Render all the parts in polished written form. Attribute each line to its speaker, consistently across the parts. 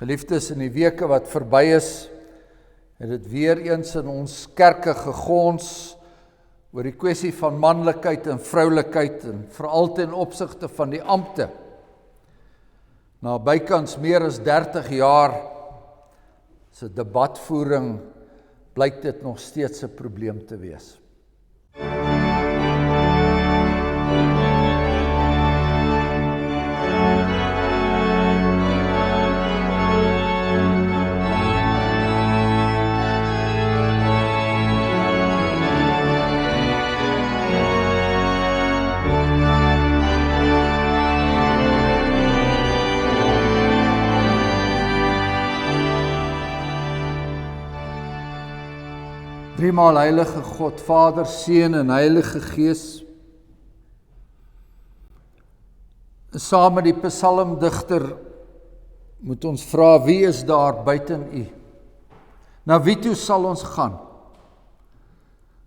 Speaker 1: Geliefdes, in die weke wat verby is, het dit weer eens in ons kerke gegons oor die kwessie van manlikheid en vroulikheid en veral ten opsigte van die ampte. Na bykans meer as 30 jaar se debatvoering blyk dit nog steeds 'n probleem te wees. Driemaal heilige God, Vader, Seun en Heilige Gees, saam met die psalmdigter moet ons vra, wie is daar buiten U? Na wie toe sal ons gaan?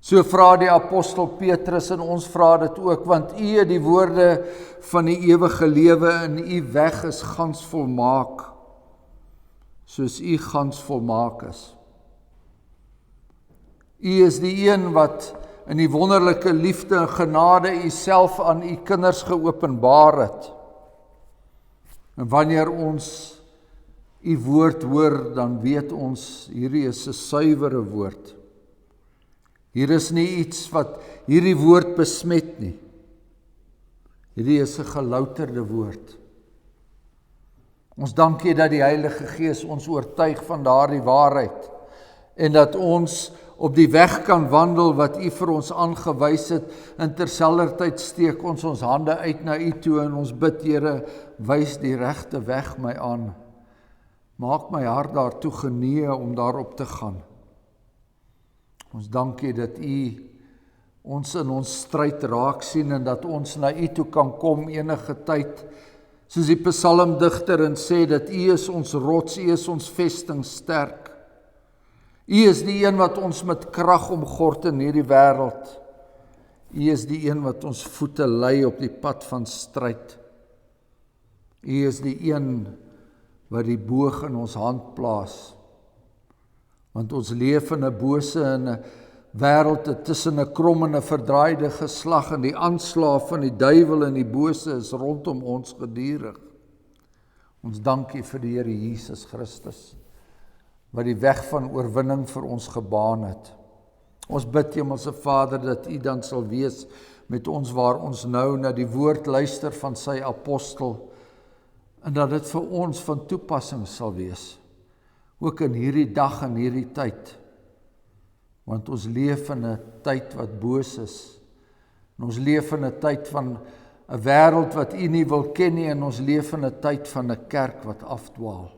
Speaker 1: So vra die apostel Petrus en ons vra dit ook, want U het die woorde van die ewige lewe en U weg is gans volmaak, soos U gans volmaak is. U is die een wat in die wonderlike liefde en genade U self aan U kinders geopenbaar het. En wanneer ons U woord hoor, dan weet ons, hierdie is 'n suiwere woord. Hier is nie iets wat hierdie woord besmet nie. Hierdie is 'n gelouterde woord. Ons dank U dat die Heilige Gees ons oortuig van daardie waarheid en dat ons op die weg kan wandel wat U vir ons aangewys het, en terselfdertyd steek ons hande uit na U toe en ons bid, Here, wys die regte weg my aan. Maak my hart daartoe genee om daarop te gaan. Ons dank U dat U ons in ons stryd raak sien en dat ons na U toe kan kom enige tyd, soos die psalmdigter en sê dat U is ons rots, U is ons vesting sterk. U is die een wat ons met krag omgord in hierdie wêreld. U is die een wat ons voete lei op die pad van stryd. U is die een wat die boog in ons hand plaas. Want ons leef in 'n bose en 'n wêreld tussen 'n krom en 'n verdraaide geslag, en die aanslag van die duiwel en die bose is rondom ons gedurig. Ons dank U vir die Here Jesus Christus, wat die weg van oorwinning vir ons gebaan het. Ons bid, Hemelse Vader, dat U dan sal wees met ons waar ons nou na die woord luister van sy apostel, en dat dit vir ons van toepassing sal wees, ook in hierdie dag en hierdie tyd, want ons leef in 'n tyd wat boos is, en ons leef in 'n tyd van 'n wêreld wat U nie wil ken nie, en ons leef in 'n tyd van 'n kerk wat afdwaal.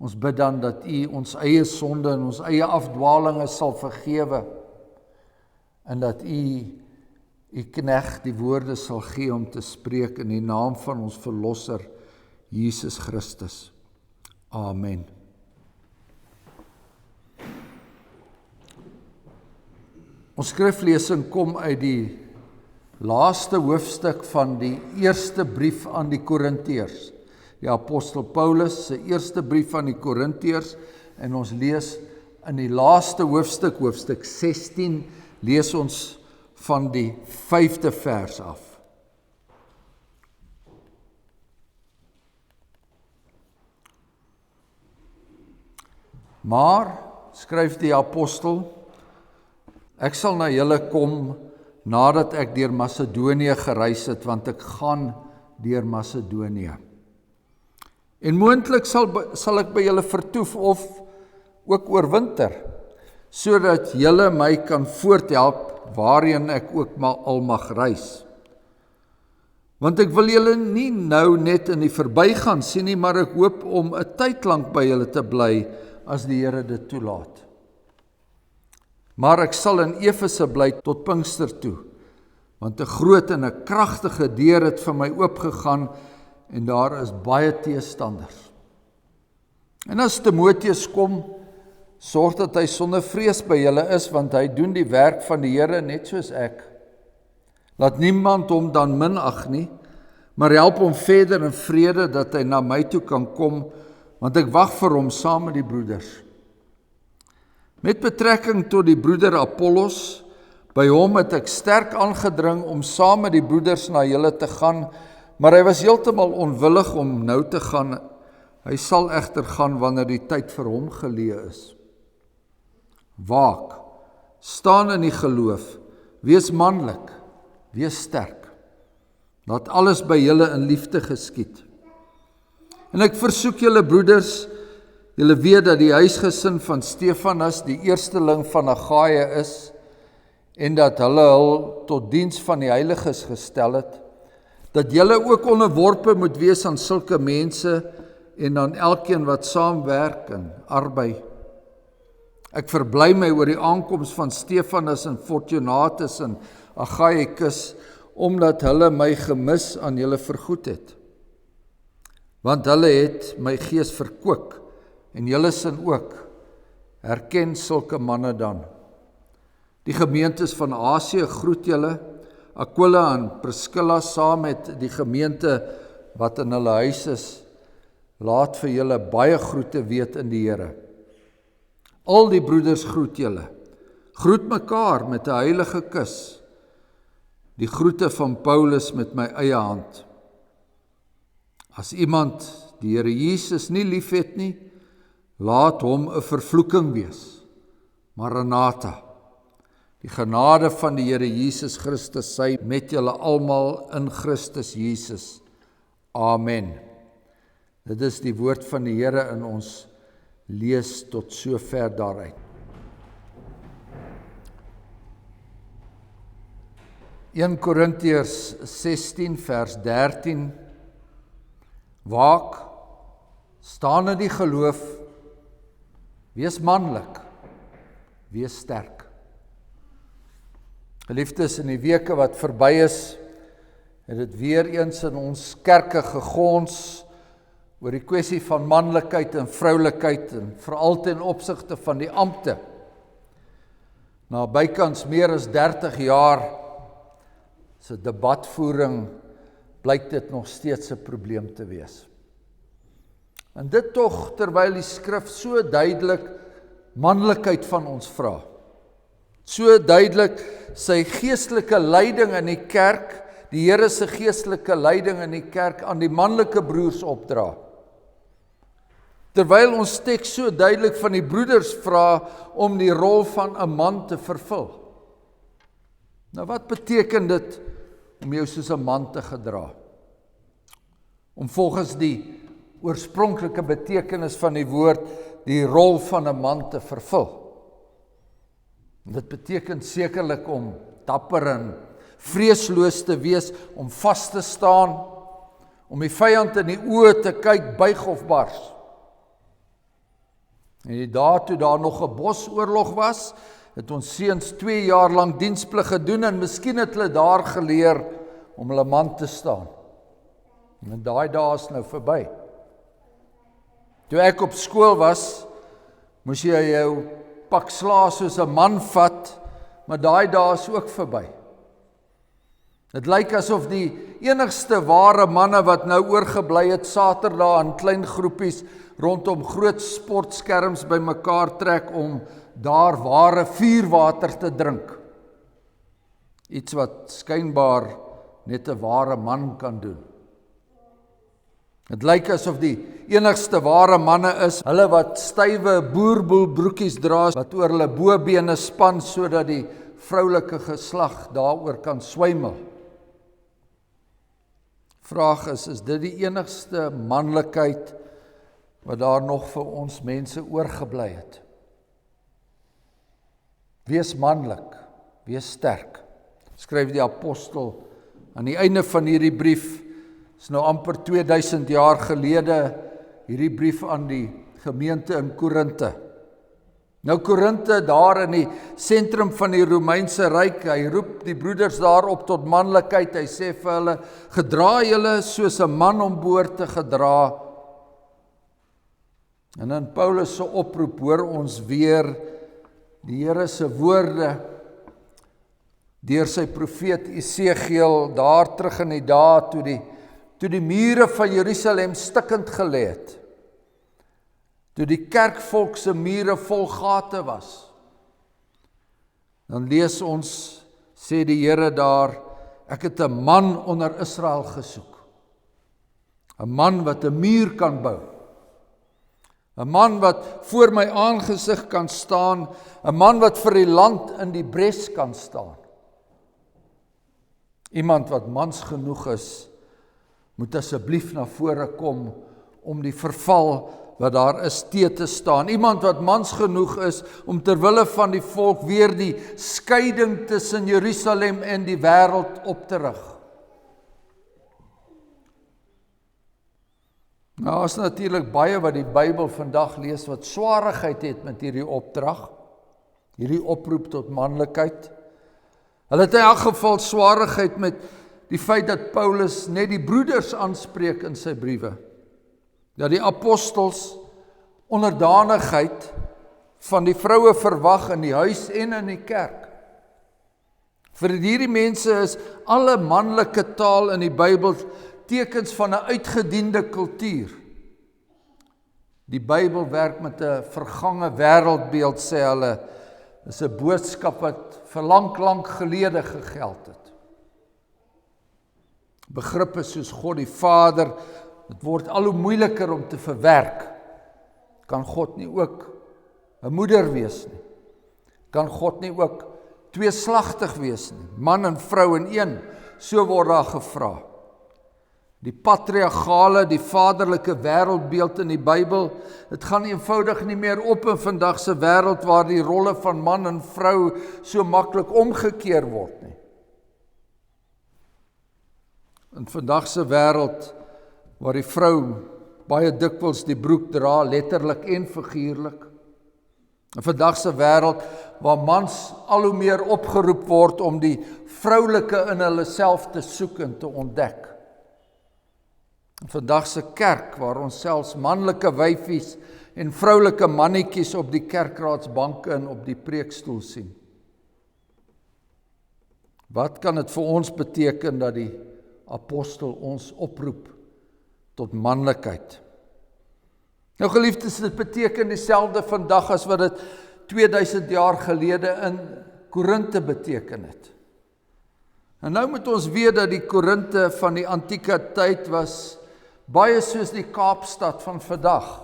Speaker 1: Ons bid dan dat U ons eie sonde en ons eie afdwalinge sal vergewe, en dat U knegt die woorde sal gee om te spreek in die naam van ons Verlosser, Jesus Christus. Amen. Ons skriflesing kom uit die laaste hoofstuk van die eerste brief aan die Korintiërs. Die apostel Paulus se eerste brief aan die Korintiërs, en ons lees in die laaste hoofstuk, hoofstuk 16, lees ons van die 5de vers af. Maar, skryf die apostel, ek sal na julle kom nadat ek deur Macedonië gereis het, want ek gaan deur Macedonië. En moontlik sal ek by julle vertoef of ook oorwinter, sodat julle my kan voorthelp waarheen ek ook al mag reis. Want ek wil julle nie nou net in die verbygaan sien nie, maar ek hoop om 'n tyd lank by julle te bly, as die Here dit toelaat. Maar ek sal in Efese bly tot Pinkster toe, want 'n groot en 'n kragtige deur het vir my oopgegaan, en daar is baie teestanders. En as Timoteus kom, sorg dat hy sonder vrees by julle is, want hy doen die werk van die Here net soos ek. Laat niemand hom dan minag nie, maar help hom verder in vrede, dat hy na my toe kan kom, want ek wag vir hom saam met die broeders. Met betrekking tot die broeder Apollos, by hom het ek sterk aangedring om saam met die broeders na julle te gaan, maar hy was heeltemal onwillig om nou te gaan. Hy sal egter gaan wanneer die tyd vir hom geleë is. Waak, staan in die geloof, wees manlik, wees sterk. Laat alles by julle in liefde geskied. En ek versoek julle broeders, julle weet dat die huisgesin van Stefanas die eersteling van Agaia is, en dat hulle hul tot diens van die heiliges gestel het, dat julle ook onderworpe moet wees aan sulke mense, en aan elkeen wat saamwerk en arbei. Ek verbly my oor die aankoms van Stefanas en Fortunatus en Agaikus, omdat hulle my gemis aan julle vergoed het. Want hulle het my gees verkoop, en julle sin ook, herken sulke manne dan. Die gemeentes van Asië groet julle, Aquila en Priscilla saam met die gemeente wat in hulle huis is, laat vir julle baie groete weet in die Here. Al die broeders groet julle. Groet mekaar met 'n heilige kus. Die groete van Paulus met my eie hand. As iemand die Here Jesus nie liefhet nie, laat hom 'n vervloeking wees. Maranatha. Die genade van die Here Jesus Christus sy met julle almal in Christus Jesus. Amen. Dit is die woord van die Here in ons lees tot sover daaruit. 1 Korintiërs 16 vers 13. Waak, staan in die geloof, wees manlik, wees sterk. Geliefdes, in die weke wat verby is, het dit weer eens in ons kerke gegons oor die kwessie van manlikheid en vroulikheid en veral ten opsigte van die ampte. Na bykans meer as 30 jaar se debatvoering blyk dit nog steeds 'n probleem te wees. En dit tog terwyl die skrif so duidelik manlikheid van ons vra. So duidelik sy geestelike leiding in die kerk, die Here se geestelike leiding in die kerk aan die manlike broers opdra. Terwyl ons teks so duidelik van die broeders vra om die rol van 'n man te vervul. Nou wat beteken dit om jou soos 'n man te gedra? Om volgens die oorspronklike betekenis van die woord die rol van 'n man te vervul. Dit beteken sekerlik om dapper en vreesloos te wees, om vas te staan, om die vyand in die oë te kyk, buig of bars. En die dae toe daar nog 'n bosoorlog was, het ons seuns 2 jaar lank diensplig gedoen en miskien het hulle daar geleer om hulle man te staan. En daai dae is nou verby. Toe ek op skool was, moes jy jou pak slaag soos 'n man vat, maar daai dae is ook verby. Dit lyk asof die enigste ware manne wat nou oorgebly het, Saterdae in klein groepies rondom groot sportskerms bymekaar trek om daar ware vuurwater te drink. Iets wat skynbaar net 'n ware man kan doen. Dit lyk asof die enigste ware manne is, hulle wat stywe boerboelbroekies dra, wat oor hulle bobene span, sodat die vroulike geslag daaroor kan swymel. Vraag is dit die enigste manlikheid wat daar nog vir ons mense oorgebly het? Wees manlik, wees sterk, skryf die apostel aan die einde van hierdie brief. Is nou amper 2000 jaar gelede hierdie brief aan die gemeente in Korinte. Nou Korinte daar in die sentrum van die Romeinse ryk, hy roep die broeders daarop tot manlikheid. Hy sê vir hulle, gedra julle soos 'n man om behoort te gedra. En in Paulus se oproep hoor ons weer die Here se woorde deur sy profeet Esegiel daar terug in die dae toe die mure van Jerusalem stikkend gelê het. toe die kerkvolk se mure vol gate was, dan lees ons, sê die Here daar, ek het 'n man onder Israel gesoek. 'n Man wat 'n muur kan bou. 'n Man wat voor my aangesig kan staan. 'n Man wat vir die land in die bres kan staan. Iemand wat mans genoeg is, moet asseblief na vore kom om die verval wat daar is te staan. Iemand wat mans genoeg is om ter wille van die volk weer die skeiding tussen Jerusalem en die wêreld op te rig. Nou is natuurlik baie wat die Bybel vandag lees wat swaarigheid het met hierdie opdrag, hierdie oproep tot manlikheid. Hulle het in elk geval swaarigheid met die feit dat Paulus net die broeders aanspreek in sy briewe. Dat die apostels onderdanigheid van die vroue verwag in die huis en in die kerk. Vir hierdie mense is alle manlike taal in die Bybel tekens van 'n uitgediende kultuur. Die Bybel werk met 'n vergange wêreldbeeld, sê hulle. Dis 'n boodskap wat vir lank gelede gegeld het. Begrippe soos God die Vader, dit word al hoe moeiliker om te verwerk. Kan God nie ook 'n moeder wees nie? Kan God nie ook tweeslagtig wees nie? Man en vrou in een, so word daar gevra. Die patriargale, die vaderlike wêreldbeeld in die Bybel, dit gaan eenvoudig nie meer op in vandag se wêreld waar die rolle van man en vrou so maklik omgekeer word nie. In vandag se wêreld waar die vrou baie dikwels die broek dra, letterlik en figuurlik. In vandag se wêreld waar mans al hoe meer opgeroep word om die vroulike in hulle self te soek en te ontdek. In vandag se kerk waar ons selfs manlike wyfies en vroulike mannetjies op die kerkraadsbanke en op die preekstoel sien. Wat kan dit vir ons beteken dat die apostel ons oproep tot manlikheid? Nou geliefdes, dit beteken dieselfde vandag as wat dit 2000 jaar gelede in Korinte beteken het. En nou moet ons weet dat die Korinte van die antieke tyd was baie soos die Kaapstad van vandag.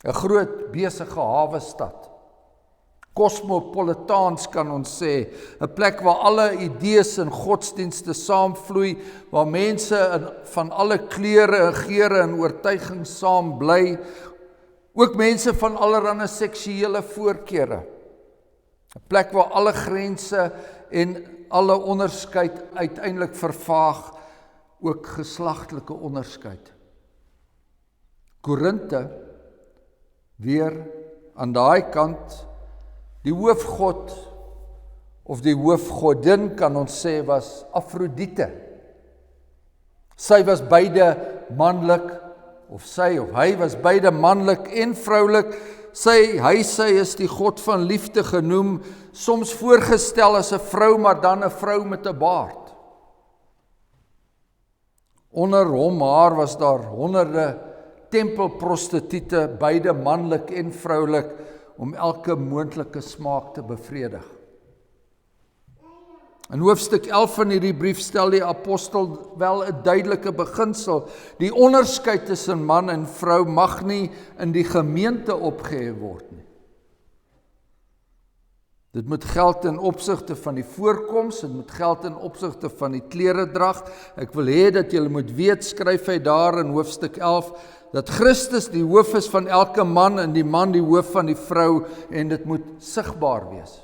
Speaker 1: 'n groot besige hawestad. Kosmopolitaans kan ons sê, 'n plek waar alle idees en godsdienste saamvloei, waar mense van alle kleure en geure en oortuigings saam bly, ook mense van allerlei seksuele voorkeure. 'n plek waar alle grense en alle onderskeid uiteindelik vervaag, ook geslagtelike onderskeid. Korinte, weer aan daai kant, die hoofgod of die hoofgodin kan ons sê was Afrodite. Sy was beide manlik, of sy of hy was beide manlik en vroulik. Sy is die god van liefde genoem, soms voorgestel as 'n vrou, maar dan 'n vrou met 'n baard. Onder hom haar was daar honderde tempelprostituie, beide manlik en vroulik, om elke moontlike smaak te bevredig. In hoofstuk 11 van hierdie brief stel die apostel wel 'n duidelike beginsel. Die onderskeid tussen man en vrou mag nie in die gemeente opgehef word nie. Dit moet geld in opsigte van die voorkoms, dit moet geld in opsigte van die kleredrag. Ek wil hê dat julle moet weet, skryf hy daar in hoofstuk 11, dat Christus die hoof is van elke man en die man die hoof van die vrou, en dit moet sigbaar wees.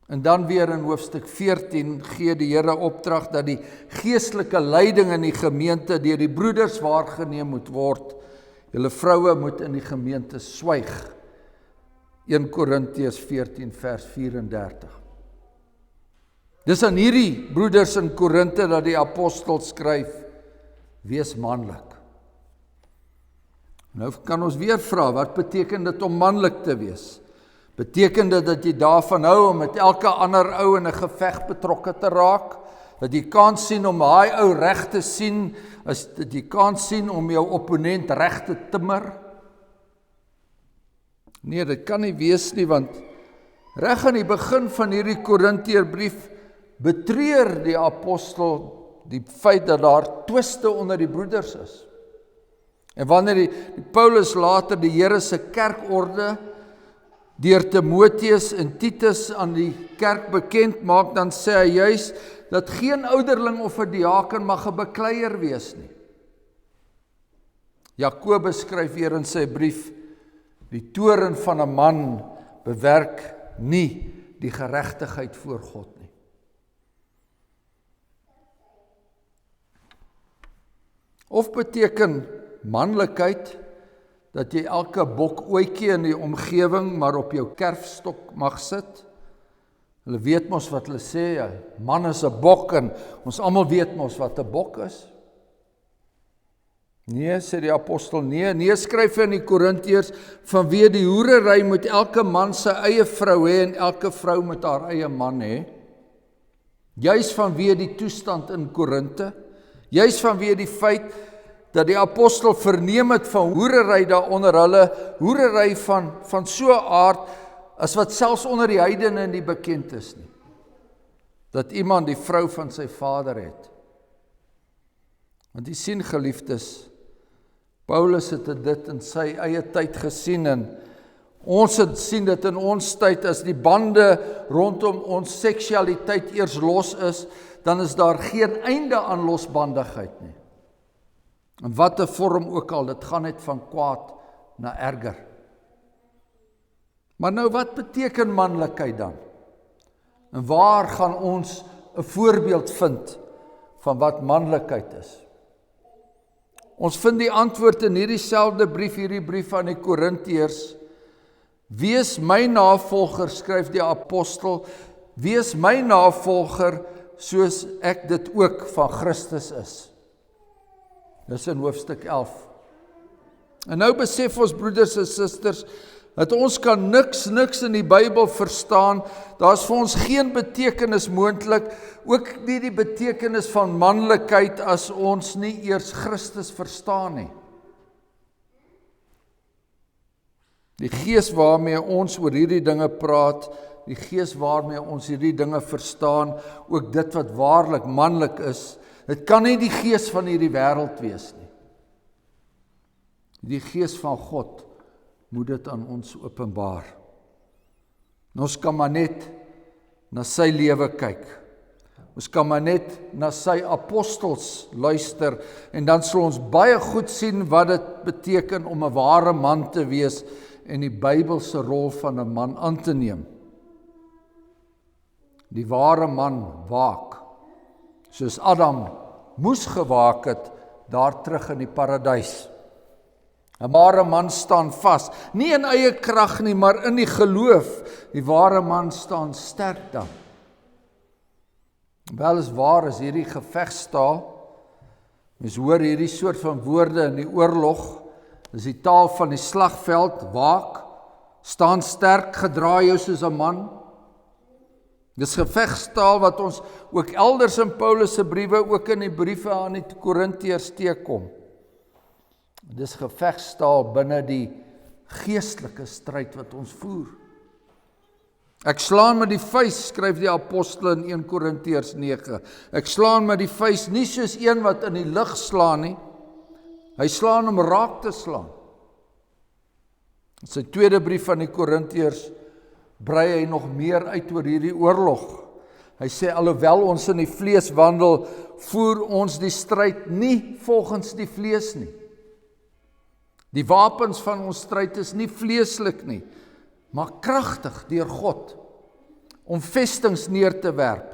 Speaker 1: En dan weer in hoofstuk 14 gee die Here opdrag dat die geestelike leiding in die gemeente deur die broeders waargeneem moet word. Julle vroue moet in die gemeente swyg. 1 Korintiërs 14 vers 34. Dis aan hierdie broeders in Korinte dat die apostel skryf, wees manlik. Nou kan ons weer vra, wat beteken dit om manlik te wees? Beteken dit dat jy daarvan hou om met elke ander ou in 'n geveg betrokke te raak? Dat jy kan sien om daai ou reg te sien, as dat jy kan sien om jou opponent reg te timmer. Nee, dit kan nie wees nie, want reg aan die begin van hierdie Korinteërbrief betreur die apostel die feit dat daar twiste onder die broeders is. En wanneer die Paulus later die Here se kerkorde deur Timoteus en Titus aan die kerk bekend maak, dan sê hy juis dat geen ouderling of 'n diaken mag 'n bekleier wees nie. Jakobus skryf weer in sy brief, die toorn van 'n man bewerk nie die geregtigheid voor God nie. Of beteken manlikheid dat jy elke bokooitjie in die omgewing maar op jou kerfstok mag sit? Hulle weet mos wat hulle sê, 'n man is 'n bok en ons almal weet mos wat 'n bok is. Nee, sê die apostel, nee skryf hy in die Korintiërs, vanweë die hoerery moet elke man sy eie vrou hê en elke vrou moet haar eie man hê. Juis vanweë die toestand in Korinte, juis vanweë die feit dat die apostel verneem het van hoerery daar onder hulle, hoerery van so 'n aard as wat selfs onder die heidene nie bekend is nie. Dat iemand die vrou van sy vader het. Want jy sien, geliefdes, Paulus het dit in sy eie tyd gesien en ons het sien dit in ons tyd, as die bande rondom ons seksualiteit eers los is, dan is daar geen einde aan losbandigheid nie. In watter vorm ook al, dit gaan net van kwaad na erger. Maar nou, wat beteken manlikheid dan? En waar gaan ons 'n voorbeeld vind van wat manlikheid is? Ons vind die antwoord in hierdie brief aan die Korintiërs. Wees my navolger, skryf die apostel, wees my navolger soos ek dit ook van Christus is. Dis in hoofstuk 11. En nou besef ons, broeders en susters, dat ons kan niks in die Bybel verstaan, daar is vir ons geen betekenis moontlik, ook nie die betekenis van manlikheid as ons nie eers Christus verstaan nie. Die gees waarmee ons oor hierdie dinge praat, die gees waarmee ons hierdie dinge verstaan, ook dit wat waarlik manlik is, dit kan nie die gees van hierdie wêreld wees nie. Die gees van God moet dit aan ons openbaar. En ons kan maar net na sy lewe kyk. Ons kan maar net na sy apostels luister en dan sal ons baie goed sien wat dit beteken om 'n ware man te wees en die Bybelse rol van 'n man aan te neem. Die ware man waak, soos Adam moes gewaak het daar terug in die paradys. 'n ware man staan vas, nie in eie krag nie, maar in die geloof. Die ware man staan sterk dan. Wel is waar, is hierdie gevegstaal. Mens hoor hierdie soort van woorde in die oorlog. Dis die taal van die slagveld, waak, staan sterk, gedra jou soos 'n man. Dis gevegstaal wat ons ook elders in Paulus se briewe, ook in die briewe aan die Korintiërs teekom. Dis gevegstaal binne die geestelike stryd wat ons voer. Ek slaan met die vuis, skryf die apostel in 1 Korintiërs 9. Ek slaan met die vuis nie soos een wat in die lug slaan nie. Hy slaan om raak te slaan. In sy tweede brief aan die Korintiërs brei hy nog meer uit oor hierdie oorlog. Hy sê, alhoewel ons in die vlees wandel, voer ons die stryd nie volgens die vlees nie. Die wapens van ons stryd is nie vleeslik nie, maar kragtig deur God, om vestings neer te werp,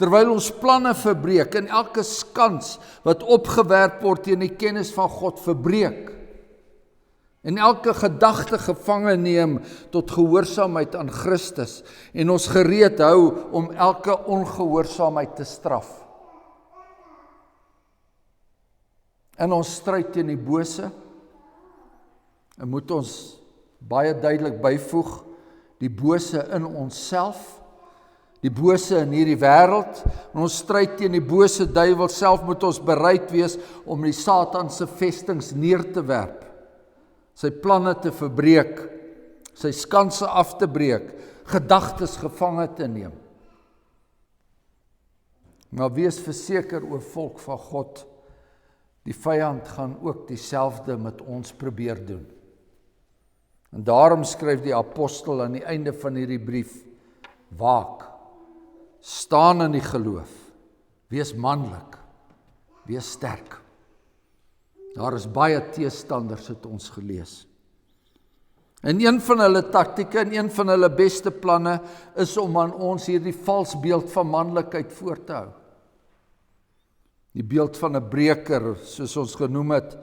Speaker 1: terwyl ons planne verbreek en elke skans wat opgewerp word teen die kennis van God verbreek, en elke gedagte gevange neem tot gehoorsaamheid aan Christus, en ons gereed hou om elke ongehoorsaamheid te straf. In ons stryd teen die bose, en moet ons baie duidelik byvoeg, die bose in onsself, die bose in hierdie wêreld. En ons stryd teen die bose duiwel. Self moet ons bereid wees om die Satan se vestings neer te werp, sy planne te verbreek, sy skanse af te breek, gedagtes gevange te neem. Maar wees verseker o volk van God, die vyand gaan ook dieselfde met ons probeer doen. En daarom skryf die apostel aan die einde van hierdie brief, waak, staan in die geloof, wees manlik, wees sterk. Daar is baie teestanders, het ons gelees. En een van hulle taktieke en een van hulle beste planne is om aan ons hierdie vals beeld van manlikheid voor te hou. Die beeld van 'n breker, soos ons genoem het,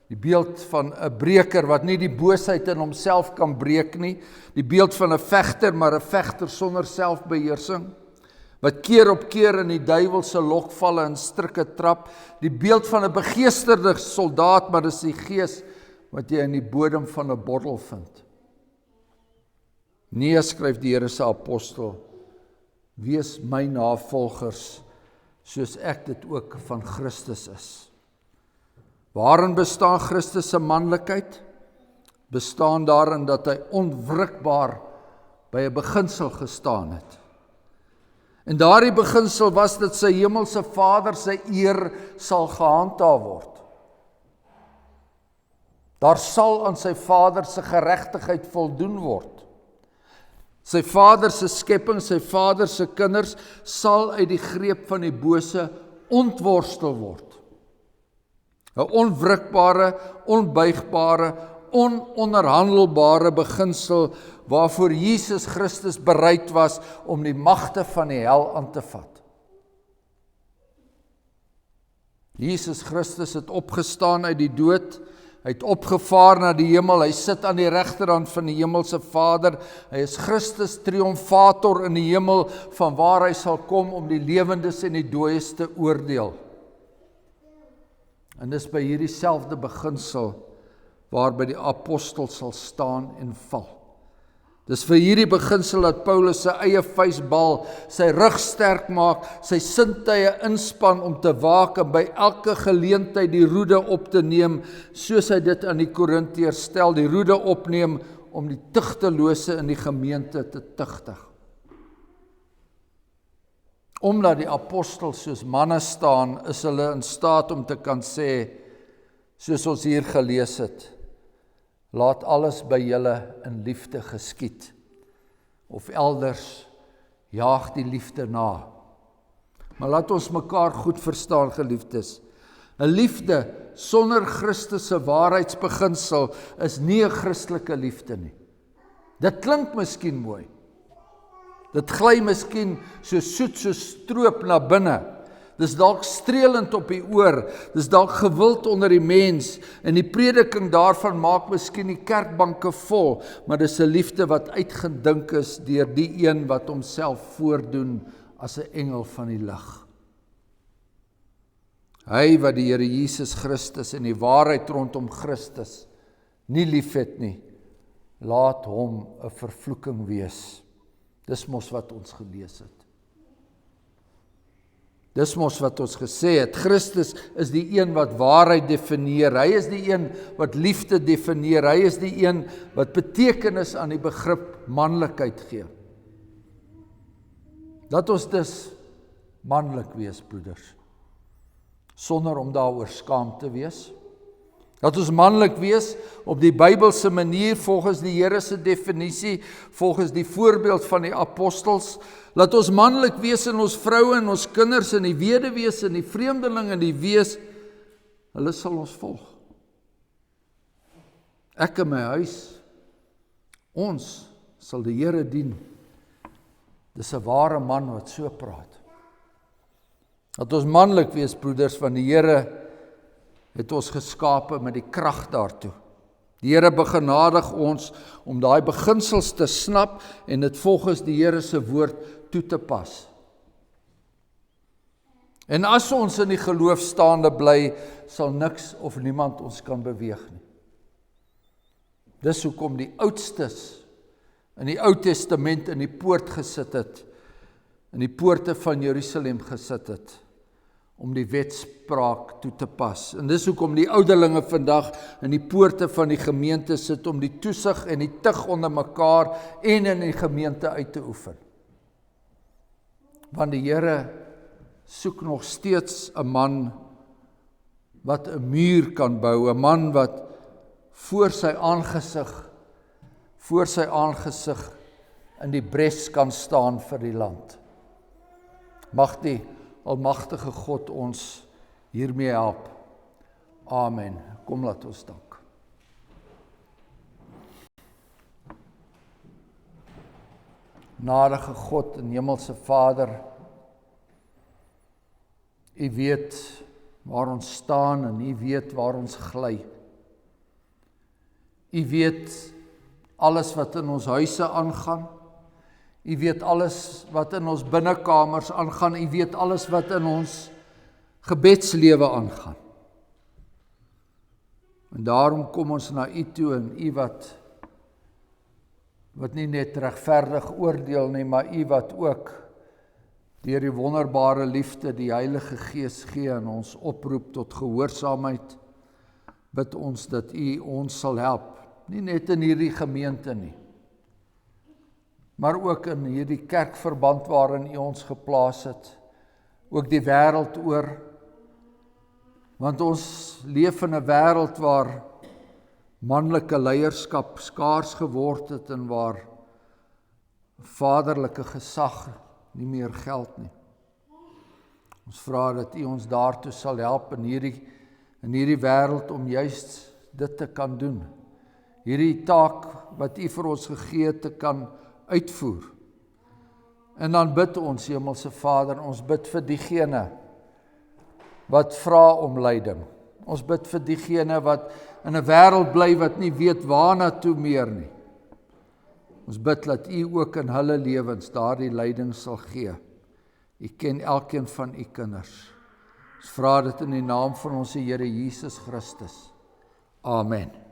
Speaker 1: die beeld van 'n breker wat nie die boosheid in homself kan breek nie, die beeld van 'n vegter, maar 'n vegter sonder selfbeheersing, wat keer op keer in die duiwel se lokvalle en strikke trap, die beeld van 'n begeesterde soldaat, maar dis die gees wat jy in die bodem van 'n bottel vind. Nee, skryf die Here se apostel, wees my navolgers, soos ek dit ook van Christus is. Waarin bestaan Christus se manlikheid? Bestaan daarin dat hy onwrikbaar by 'n beginsel gestaan het. En daardie beginsel was dat sy hemelse Vader sy eer sal gehandhaaf word. Daar sal aan sy Vader se geregtigheid voldoen word. Sy Vader se skepping, sy Vader se kinders sal uit die greep van die bose ontworstel word. 'n onwrikbare, onbuigbare, ononderhandelbare beginsel waarvoor Jesus Christus bereid was om die magte van die hel aan te vat. Jesus Christus het opgestaan uit die dood, hy het opgevaar na die hemel, hy sit aan die regterhand van die hemelse Vader, hy is Christus triomfator in die hemel, van waar hy sal kom om die lewendes en die dooies te oordeel. En dis by hierdie selfde beginsel waarby die apostel sal staan en val. Dis vir hierdie beginsel dat Paulus sy eie vuisbal, sy rug sterk maak, sy sintuie inspan om te waak en by elke geleentheid die roede op te neem, soos hy dit aan die Korintiërs stel, die roede opneem om die tugtelose in die gemeente te tugtig. Omdat die apostels soos manne staan, is hulle in staat om te kan sê, soos ons hier gelees het, laat alles by julle in liefde geskied. Of elders, jaag die liefde na. Maar laat ons mekaar goed verstaan, geliefdes. 'n liefde sonder Christus se waarheidsbeginsel is nie 'n Christelike liefde nie. Dit klink miskien mooi. Dit gly miskien so soet so stroop na binne. Dis dalk streelend op die oor, dis dalk gewild onder die mens, en die prediking daarvan maak miskien die kerkbanke vol, maar dis 'n liefde wat uitgedink is deur die een wat homself voordoen as 'n engel van die lig. Hy wat die Here Jesus Christus en die waarheid rondom Christus nie liefhet nie, laat hom 'n vervloeking wees. Dis mos wat ons gelees het. Dis mos wat ons gesê het. Christus is die een wat waarheid definieer. Hy is die een wat liefde definieer. Hy is die een wat betekenis aan die begrip manlikheid gee. Laat ons dus manlik wees, broeders, sonder om daaroor skaam te wees. Laat ons manlik wees op die Bybelse manier, volgens die Here se definisie, volgens die voorbeeld van die apostels. Laat ons manlik wees in ons vroue en ons kinders, in die weduwees en die vreemdeling en die wees. Hulle sal ons volg. Ek en my huis, ons sal die Here dien. Dis 'n ware man wat so praat. Laat ons manlik wees, broeders, van die Here het ons geskape met die krag daartoe. Die Here begenadig ons om daai beginsels te snap en dit volgens die Here se woord toe te pas. En as ons in die geloof staande bly, sal niks of niemand ons kan beweeg nie. Dis hoekom die oudstes in die Ou Testament in die poort gesit het in die poorte van Jerusalem gesit het, om die wetspraak toe te pas. En dis hoekom die ouderlinge vandag in die poorte van die gemeente sit, om die toesig en die tug onder mekaar en in die gemeente uit te oefen. Want die Here soek nog steeds 'n man wat 'n muur kan bou, 'n man wat voor sy aangesig in die bres kan staan vir die land. Mag die almagtige God ons hiermee help. Amen. Kom laat ons dank. Nadige God en hemelse Vader, U weet waar ons staan en U weet waar ons gly. U weet alles wat in ons huise aangaan. U weet alles wat in ons binnekamers aangaan. U weet alles wat in ons gebedslewe aangaan. En daarom kom ons na U toe en U wat nie net regverdig oordeel nie, maar U wat ook deur die wonderbare liefde die Heilige Gees gee en ons oproep tot gehoorsaamheid, bid ons dat U ons sal help, nie net in hierdie gemeente nie, maar ook in hierdie kerkverband waarin U ons geplaas het, ook die wêreld oor, want ons leef in 'n wêreld waar manlike leierskap skaars geword het en waar vaderlike gesag nie meer geld nie. Ons vra dat U ons daartoe sal help in hierdie wêreld om juist dit te kan doen. Hierdie taak wat U vir ons gegee het te kan uitvoer. En dan bid ons, Hemelse Vader, ons bid vir diegene wat vra om leiding. Ons bid vir diegene wat in 'n wêreld bly wat nie weet waarna toe meer nie. Ons bid dat U ook in hulle lewens daardie leiding sal gee. U ken elkeen van U kinders. Ons vra dit in die naam van ons Here Jesus Christus. Amen.